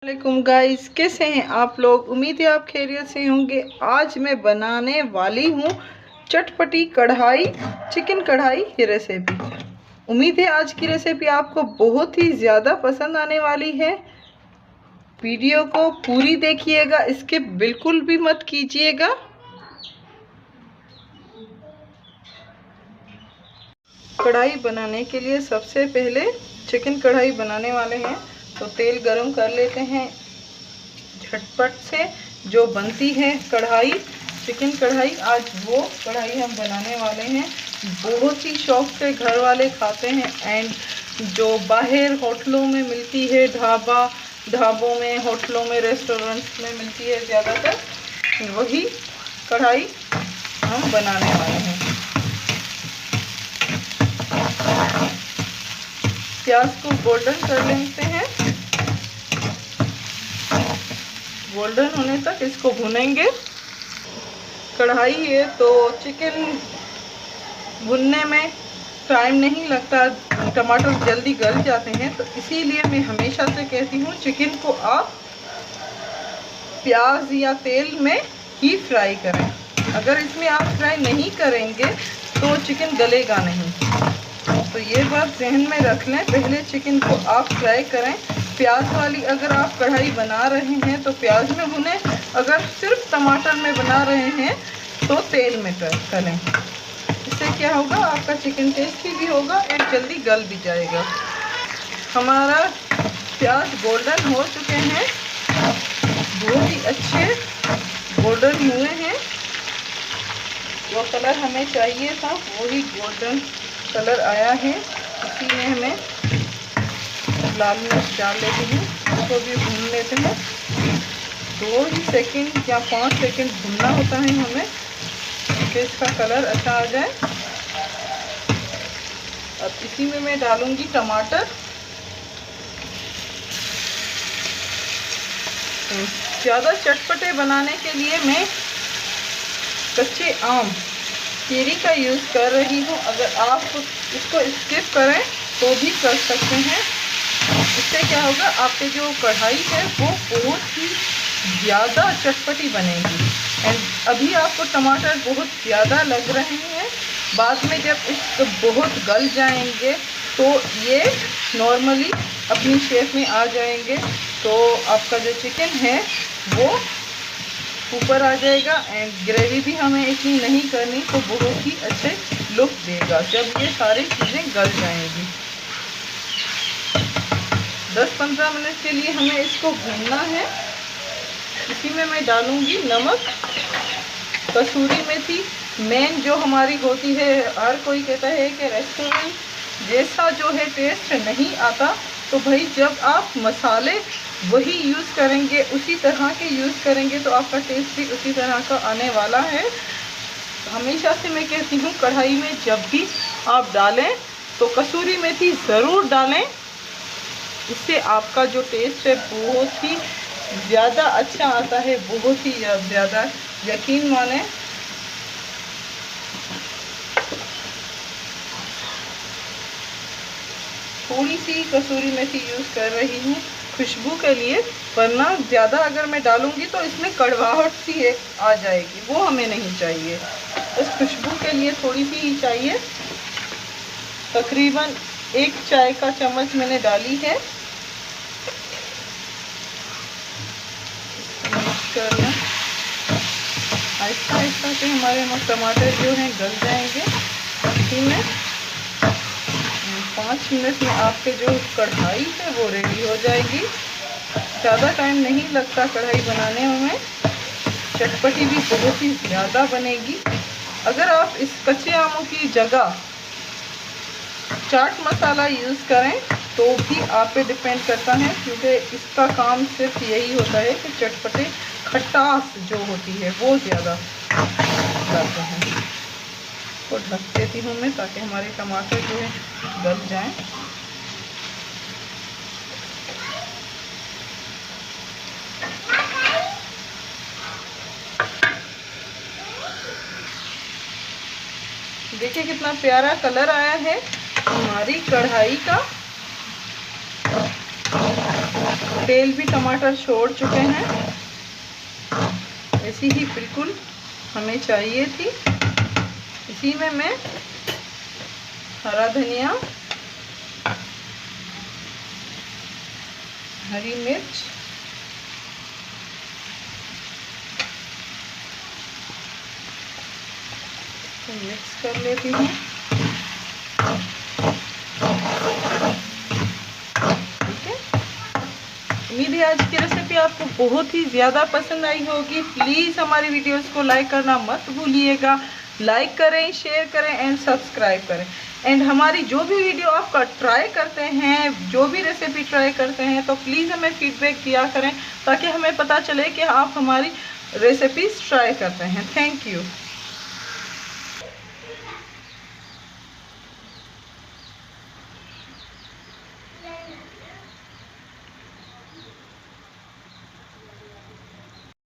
वालेकुम गाइस, कैसे हैं आप लोग। उम्मीद है आप खैरियत से होंगे। आज मैं बनाने वाली हूँ चटपटी कढ़ाई चिकन कढ़ाई की रेसिपी। उम्मीद है आज की रेसिपी आपको बहुत ही ज़्यादा पसंद आने वाली है। वीडियो को पूरी देखिएगा, स्किप बिल्कुल भी मत कीजिएगा। कढ़ाई बनाने के लिए सबसे पहले चिकन कढ़ाई बनाने वाले हैं तो तेल गरम कर लेते हैं। झटपट से जो बनती है कढ़ाई चिकन कढ़ाई, आज वो कढ़ाई हम बनाने वाले हैं। बहुत ही शौक से घर वाले खाते हैं एंड जो बाहर होटलों में मिलती है, ढाबों में, होटलों में, रेस्टोरेंट्स में मिलती है ज़्यादातर, वही कढ़ाई हम बनाने वाले हैं। प्याज को गोल्डन कर लेते हैं। गोल्डन होने तक इसको भुनेंगे। कढ़ाई है तो चिकन भुनने में टाइम नहीं लगता, टमाटर जल्दी गल जाते हैं, तो इसीलिए मैं हमेशा से कहती हूँ चिकन को आप प्याज या तेल में ही फ्राई करें। अगर इसमें आप फ्राई नहीं करेंगे तो चिकन गलेगा नहीं। तो ये बात जहन में रख लें, पहले चिकन को आप फ्राई करें। प्याज वाली अगर आप कढ़ाई बना रहे हैं तो प्याज में भुनें, अगर सिर्फ टमाटर में बना रहे हैं तो तेल में तलें। इससे क्या होगा, आपका चिकन टेस्टी भी होगा और जल्दी गल भी जाएगा। हमारा प्याज गोल्डन हो चुके हैं, बहुत ही अच्छे गोल्डन हुए हैं। जो कलर हमें चाहिए था वही गोल्डन कलर आया है। इसी में हमें लाल मिर्च डाल लेते हैं, उसको भी भून लेते हैं। 2 ही सेकंड या 5 सेकंड भूनना होता है हमें कि इसका कलर अच्छा आ जाए। अब इसी में मैं डालूंगी टमाटर। ज़्यादा चटपटे बनाने के लिए मैं कच्चे आम चेरी का यूज़ कर रही हूँ। अगर आप इसको स्किप करें तो भी कर सकते हैं। इससे क्या होगा, आपकी जो कढ़ाई है वो बहुत ही ज़्यादा चटपटी बनेगी। एंड अभी आपको टमाटर बहुत ज़्यादा लग रहे हैं, बाद में जब इस बहुत गल जाएंगे तो ये नॉर्मली अपनी शेप में आ जाएंगे, तो आपका जो चिकन है वो ऊपर आ जाएगा। एंड ग्रेवी भी हमें इतनी नहीं करनी, तो बहुत ही अच्छे लुक देगा जब ये सारी चीज़ें गल जाएंगी। 10-15 मिनट के लिए हमें इसको भूनना है। इसी में मैं डालूंगी नमक, कसूरी मेथी। मेन जो हमारी होती है, हर कोई कहता है कि रेस्टोरेंट जैसा जो है टेस्ट नहीं आता, तो भाई जब आप मसाले वही यूज़ करेंगे, उसी तरह के यूज़ करेंगे तो आपका टेस्ट भी उसी तरह का आने वाला है। हमेशा से मैं कहती हूँ कढ़ाई में जब भी आप डालें तो कसूरी मेथी ज़रूर डालें। इससे आपका जो टेस्ट है बहुत ही ज़्यादा अच्छा आता है, बहुत ही ज़्यादा, यकीन माने। थोड़ी सी कसूरी मेथी यूज़ कर रही हूँ खुशबू के लिए, वरना ज़्यादा अगर मैं डालूँगी तो इसमें कड़वाहट सी एक आ जाएगी, वो हमें नहीं चाहिए। बस खुशबू के लिए थोड़ी सी ही चाहिए। तकरीबन 1 चाय का चम्मच मैंने डाली है। करना आहिस्ता आहिस्ता से हमारे टमाटर जो हैं गल जाएंगे। इसी में 5 मिनट में आपके जो कढ़ाई है वो रेडी हो जाएगी। ज़्यादा टाइम नहीं लगता कढ़ाई बनाने में, चटपटी भी बहुत ही ज़्यादा बनेगी। अगर आप इस कच्चे आमों की जगह चाट मसाला यूज़ करें तो भी आप पे डिपेंड करता है, क्योंकि इसका काम सिर्फ यही होता है कि चटपटे खटास जो होती है वो ज़्यादा डालते हैं। तो ढक देती हूँ मैं ताकि हमारे टमाटर जो है गल जाएं। देखिए कितना प्यारा कलर आया है हमारी कढ़ाई का। तेल भी टमाटर छोड़ चुके हैं। ऐसी ही बिल्कुल हमें चाहिए थी। इसी में मैं हरा धनिया, हरी मिर्च, तो मिक्स कर लेती हूँ। ठीक है, उम्मीद है आज की रेसिपी आपको बहुत ही ज़्यादा पसंद आई होगी। प्लीज़ हमारी वीडियोस को लाइक करना मत भूलिएगा। लाइक करें, शेयर करें एंड सब्सक्राइब करें। एंड हमारी जो भी वीडियो आप ट्राई करते हैं, जो भी रेसिपी ट्राई करते हैं, तो प्लीज़ हमें फीडबैक दिया करें ताकि हमें पता चले कि आप हमारी रेसिपीज़ ट्राई करते हैं। Thank you.